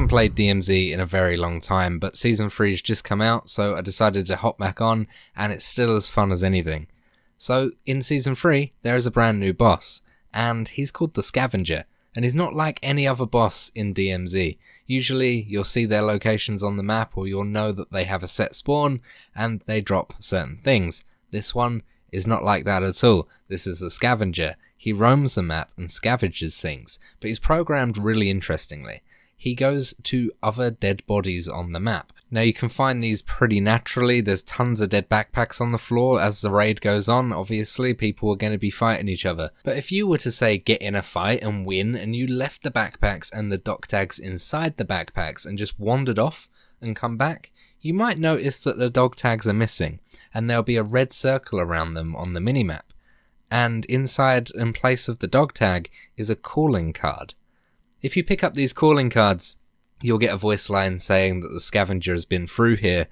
haven't played DMZ in a very long time, but Season 3's just come out, so I decided to hop back on, and it's still as fun as anything. So, in Season 3, there is a brand new boss, and he's called the Scavenger, and he's not like any other boss in DMZ. Usually, you'll see their locations on the map, or you'll know that they have a set spawn, and they drop certain things. This one is not like that at all. This is a Scavenger. He roams the map and scavenges things, but he's programmed really interestingly. He goes to other dead bodies on the map. Now you can find these pretty naturally. There's tons of dead backpacks on the floor. As the raid goes on, obviously people are going to be fighting each other. But if you were to say get in a fight and win, and you left the backpacks and the dogtags inside the backpacks and just wandered off and come back, you might notice that the dogtags are missing, and there'll be a red circle around them on the minimap. And inside, in place of the dog tag, is a calling card. If you pick up these calling cards, you'll get a voice line saying that the scavenger has been through here,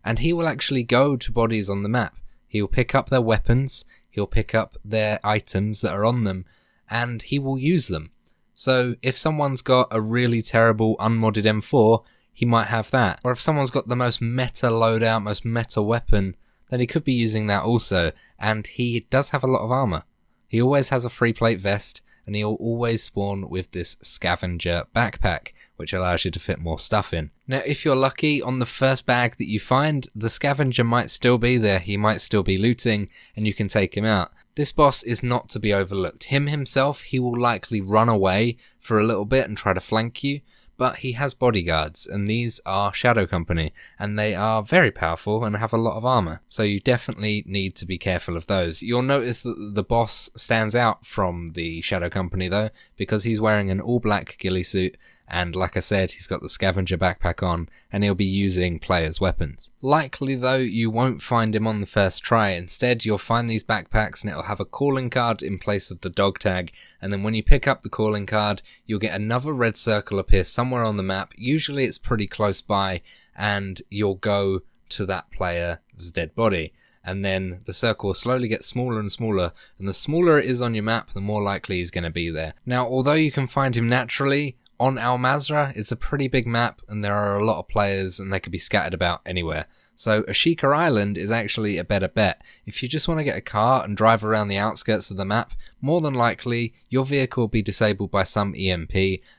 and he will actually go to bodies on the map. He'll pick up their weapons, he'll pick up their items that are on them, and he will use them. So if someone's got a really terrible unmodded M4, he might have that. Or if someone's got the most meta loadout, most meta weapon, then he could be using that also, and he does have a lot of armor. He always has a free plate vest, and he'll always spawn with this scavenger backpack, which allows you to fit more stuff in. Now, if you're lucky, on the first bag that you find, the scavenger might still be there, he might still be looting, and you can take him out. This boss is not to be overlooked. Him himself, he will likely run away for a little bit and try to flank you, but he has bodyguards, and these are Shadow Company, and they are very powerful and have a lot of armor, so you definitely need to be careful of those. You'll notice that the boss stands out from the Shadow Company though, because he's wearing an all-black ghillie suit, and like I said, he's got the scavenger backpack on, and he'll be using players' weapons. Likely though, you won't find him on the first try. Instead, you'll find these backpacks and it'll have a calling card in place of the dog tag, and then when you pick up the calling card, you'll get another red circle appear somewhere on the map. Usually it's pretty close by, and you'll go to that player's dead body. And then the circle will slowly get smaller and smaller, and the smaller it is on your map, the more likely he's going to be there. Now, although you can find him naturally, on Mazrah, it's a pretty big map, and there are a lot of players, and they could be scattered about anywhere. So Ashika Island is actually a better bet. If you just want to get a car and drive around the outskirts of the map, more than likely your vehicle will be disabled by some EMP,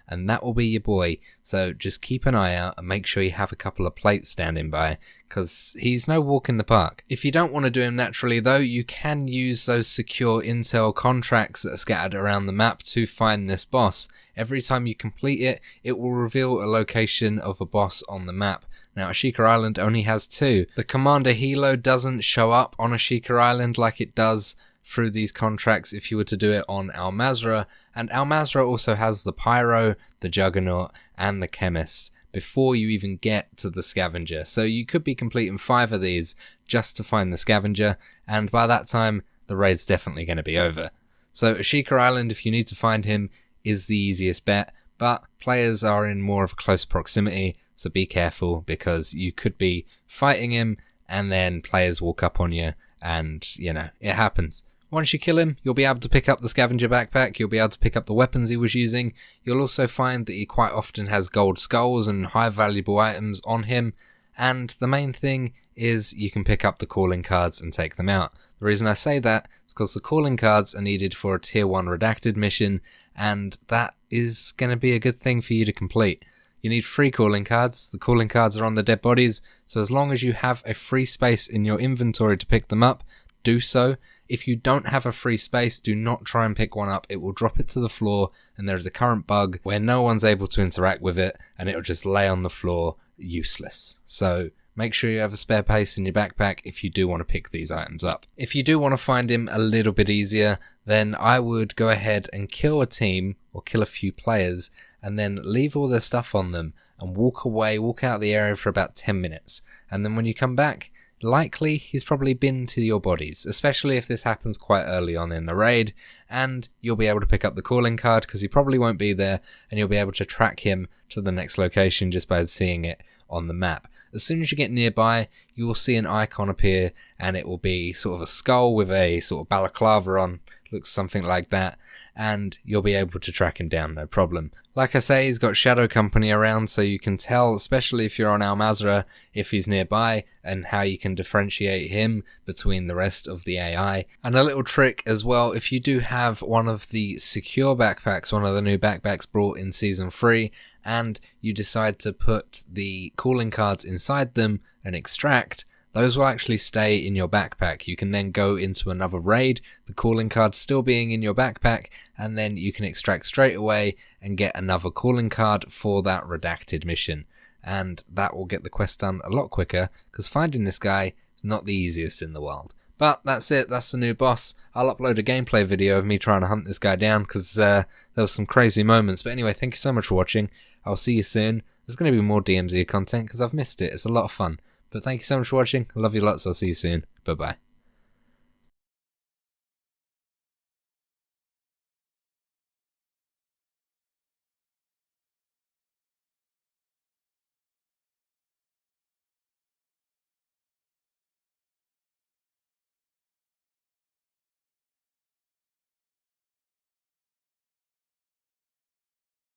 and that will be your boy. So just keep an eye out and make sure you have a couple of plates standing by, because he's no walk in the park. If you don't want to do him naturally though, you can use those secure intel contracts that are scattered around the map to find this boss. Every time you complete it, it will reveal a location of a boss on the map. Now, Ashika Island only has 2. The Commander Helo doesn't show up on Ashika Island like it does through these contracts if you were to do it on Mazrah, and Mazrah also has the Pyro, the Juggernaut, and the Chemist before you even get to the Scavenger. So you could be completing 5 of these just to find the Scavenger, and by that time, the raid's definitely going to be over. So Ashika Island, if you need to find him, is the easiest bet, but players are in more of a close proximity, so be careful, because you could be fighting him and then players walk up on you, and you know, it happens. Once you kill him, you'll be able to pick up the scavenger backpack, you'll be able to pick up the weapons he was using. You'll also find that he quite often has gold skulls and high valuable items on him, and the main thing is you can pick up the calling cards and take them out. The reason I say that is because the calling cards are needed for a tier 1 redacted mission, and that is going to be a good thing for you to complete. You need 3 calling cards. The calling cards are on the dead bodies, so as long as you have a free space in your inventory to pick them up, do so. If you don't have a free space, do not try and pick one up. It will drop it to the floor, and there is a current bug where no one's able to interact with it, and it will just lay on the floor useless. So make sure you have a spare place in your backpack if you do want to pick these items up. If you do want to find him a little bit easier, then I would go ahead and kill a team, or kill a few players, and then leave all their stuff on them and walk away, walk out of the area for about 10 minutes. And then when you come back, likely he's probably been to your bodies, especially if this happens quite early on in the raid, and you'll be able to pick up the calling card because he probably won't be there, and you'll be able to track him to the next location just by seeing it on the map. As soon as you get nearby, you will see an icon appear, and it will be sort of a skull with a sort of balaclava on, looks something like that, and you'll be able to track him down, no problem. Like I say, he's got shadow company around, so you can tell, especially if you're on our Mazrah, if he's nearby, and how you can differentiate him between the rest of the AI. And a little trick as well, if you do have one of the secure backpacks, one of the new backpacks brought in Season 3, and you decide to put the calling cards inside them and extract, those will actually stay in your backpack. You can then go into another raid, the calling card still being in your backpack, and then you can extract straight away and get another calling card for that redacted mission. And that will get the quest done a lot quicker, because finding this guy is not the easiest in the world. But that's it, that's the new boss. I'll upload a gameplay video of me trying to hunt this guy down, because there was some crazy moments. But anyway, thank you so much for watching. I'll see you soon. There's going to be more DMZ content, because I've missed it. It's a lot of fun. But thank you so much for watching. I love you lots. I'll see you soon. Bye-bye.